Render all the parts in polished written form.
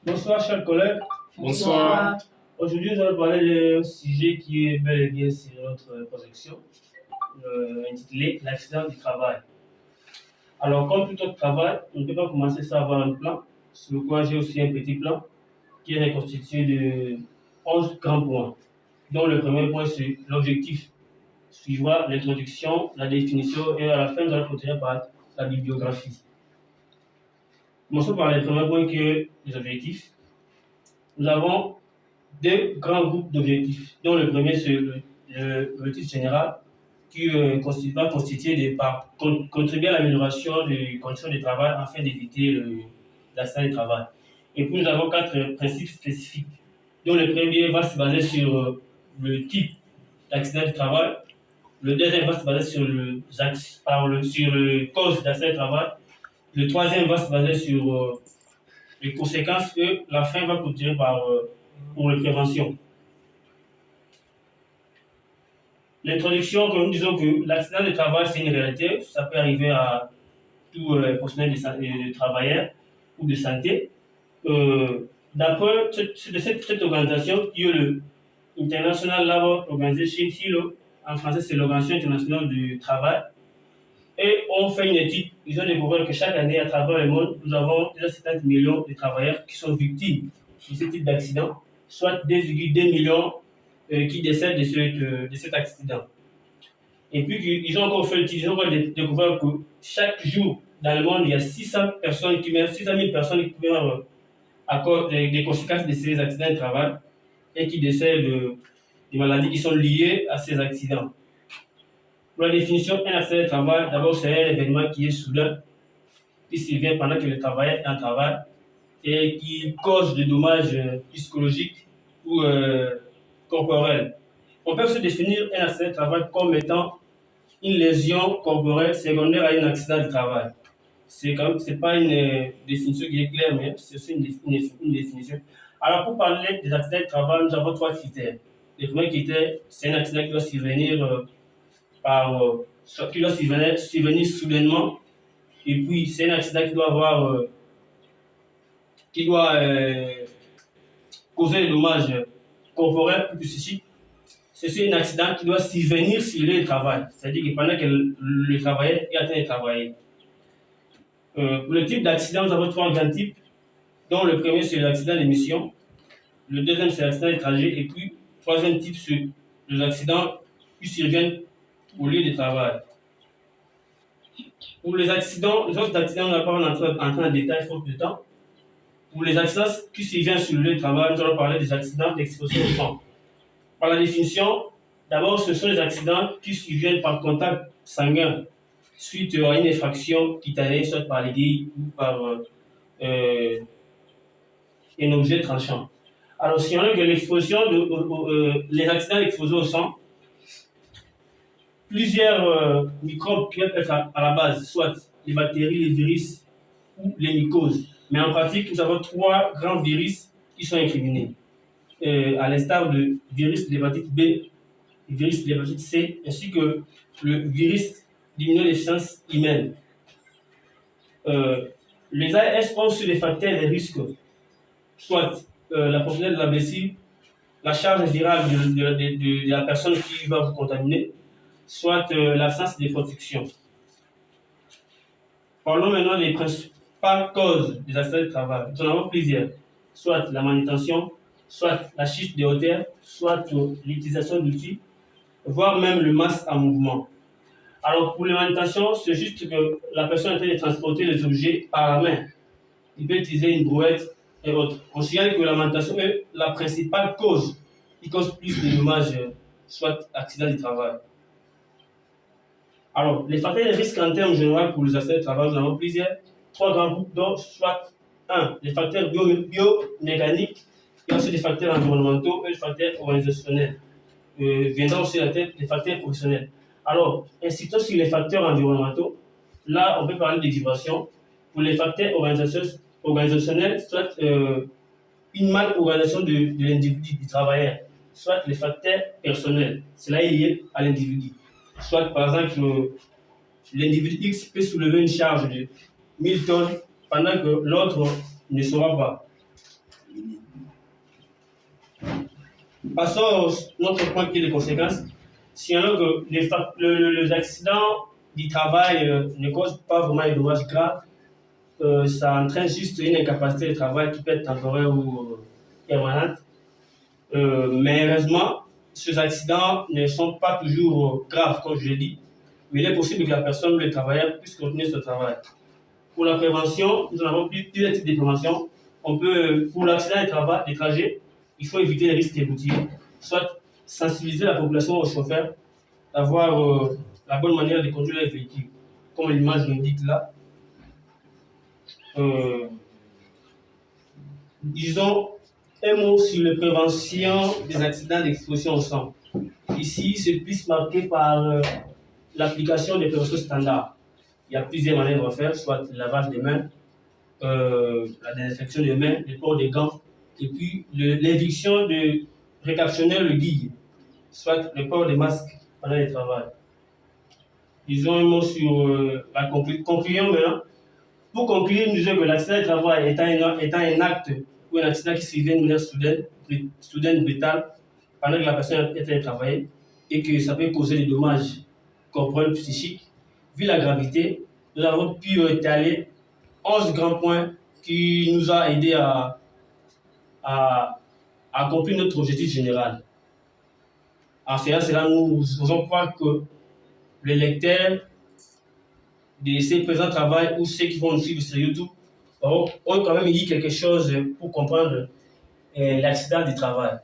Bonsoir, chers collègues. Bonsoir. Aujourd'hui, nous allons parler d'un sujet qui est bel et bien sur notre projection, intitulé l'accident du travail. Alors, comme tout autre travail, on ne peut pas commencer sans avoir un plan, sur le quoi j'ai aussi un petit plan qui est constitué de 11 grands points, dont le premier point, c'est l'objectif. Suivra l'introduction, la définition et à la fin, nous allons continuer par la bibliographie. Commençons par le premier point qui est les objectifs. Nous avons deux grands groupes d'objectifs, dont le premier c'est l'objectif général qui va constituer par contribuer à l'amélioration des conditions de travail afin d'éviter l'accident du travail. Et puis nous avons quatre principes spécifiques, dont le premier va se baser sur le type d'accident du travail, le deuxième va se baser sur les causes d'accident du travail, le troisième va se baser sur les conséquences et la fin va continuer pour la prévention. L'introduction, comme nous disons que l'accident de travail, c'est une réalité, ça peut arriver à tout personnel de travailleurs ou de santé. D'après cette organisation, qui est le International Labour Organization, en français c'est l'Organisation internationale du travail, et on fait une étude, ils ont découvert que chaque année, à travers le monde, nous avons déjà 70 millions de travailleurs qui sont victimes de ce type d'accident, soit 2,2 millions qui décèdent de cet accident. Et puis, ils ont encore fait l'étude, ils ont encore découvert que chaque jour, dans le monde, il y a 600 000 personnes qui meurent à cause des conséquences de ces accidents de travail et qui décèdent de maladies qui sont liées à ces accidents. Pour la définition, un accident de travail, d'abord, c'est un événement qui est soudain, qui survient pendant que le travailleur est en travail et qui cause des dommages psychologiques ou corporels. On peut aussi définir un accident de travail comme étant une lésion corporelle secondaire à un accident de travail. C'est pas une définition qui est claire, mais c'est aussi une définition. Alors, pour parler des accidents de travail, nous avons trois critères. Le premier critère, c'est un accident qui doit survenir survenir soudainement, et puis c'est un accident qui doit causer des dommages corporels ou psychiques. C'est un accident qui doit survenir sur le travail, c'est-à-dire que pendant que le travailleur est en train de travailler. Pour le type d'accident, nous avons trois grands types, dont le premier c'est l'accident d'émission, le deuxième c'est l'accident de trajet, et puis le troisième type c'est les accidents qui surviennent au lieu de travail. Pour les autres accidents, on n'a pas entrer en détail faute de temps. Pour les accidents qui surviennent sur le lieu de travail, nous allons parler des accidents d'exposition au sang. Par la définition, d'abord, ce sont les accidents qui surviennent par contact sanguin suite à une effraction cutanée, soit par l'aiguille ou par un objet tranchant. Alors, si on a que les accidents exposés au sang, plusieurs microbes qui peuvent être à la base, soit les bactéries, les virus ou les mycoses. Mais en pratique, nous avons trois grands virus qui sont incriminés, à l'instar du virus de l'hépatite B, le virus de l'hépatite C, ainsi que le virus d'immunodéficience humaine. Les ARS ont sur les facteurs de risque, soit la profondeur de la blessure, la charge virale de la personne qui va vous contaminer, soit l'absence de protection. Parlons maintenant des principales causes des accidents de travail. Nous en avons plusieurs, soit la manutention, soit la chute de hauteur, soit l'utilisation d'outils, voire même le masque en mouvement. Alors pour la manutention, c'est juste que la personne est en train de transporter les objets par la main. Il peut utiliser une brouette et autres. On signale que la manutention est la principale cause qui cause plus de dommages, soit accident du travail. Alors, les facteurs de risque en termes généraux pour les accidents de travail, nous avons plusieurs. Trois grands groupes, dont soit les facteurs biomécaniques, et ensuite les facteurs environnementaux et les facteurs organisationnels. Viendront aussi à la tête les facteurs professionnels. Alors, insistons sur les facteurs environnementaux. Là, on peut parler des vibrations. Pour les facteurs organisationnels, soit une mal-organisation de l'individu, du travailleur, soit les facteurs personnels. Cela est lié à l'individu. Soit, par exemple, l'individu X peut soulever une charge de 1000 tonnes pendant que l'autre ne saura pas. Passons à notre point qui est les conséquences. Signalons que les accidents du travail ne causent pas vraiment des dommages graves. Ça entraîne juste une incapacité de travail qui peut être temporaire ou permanente. Mais heureusement, ces accidents ne sont pas toujours graves, comme je l'ai dit. Mais il est possible que la personne ou le travailleur puisse continuer ce travail. Pour la prévention, nous en avons plusieurs types de prévention. On peut, pour l'accident des trajets, il faut éviter les risques routiers, soit sensibiliser la population aux chauffeurs, avoir la bonne manière de conduire les véhicules, comme l'image l'indique là. Disons un mot sur la prévention des accidents d'exposition au sang. Ici, c'est plus marqué par l'application des préventions standards. Il y a plusieurs manières de faire, soit le lavage des mains, la désinfection des mains, le port des gants, et puis l'éviction de récaptionner le guide, soit le port des masques pendant le travail. Disons un mot sur la conclusion maintenant. Pour conclure, nous disons que l'accident du travail étant un acte ou un accident qui survient de manière soudaine, brutale, pendant que la personne est en train de travailler, et que ça peut causer des dommages corporels, psychiques. Vu la gravité, nous avons pu étaler 11 grands points qui nous ont aidé à accomplir notre objectif général. En faisant cela, nous faisons croire que les lecteurs de ces présents travail ou ceux qui vont nous suivre sur YouTube ont quand même dit quelque chose pour comprendre l'accident du travail.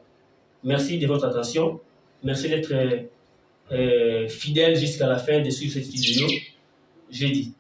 Merci de votre attention. Merci d'être fidèle jusqu'à la fin de suivre cette vidéo. J'ai dit.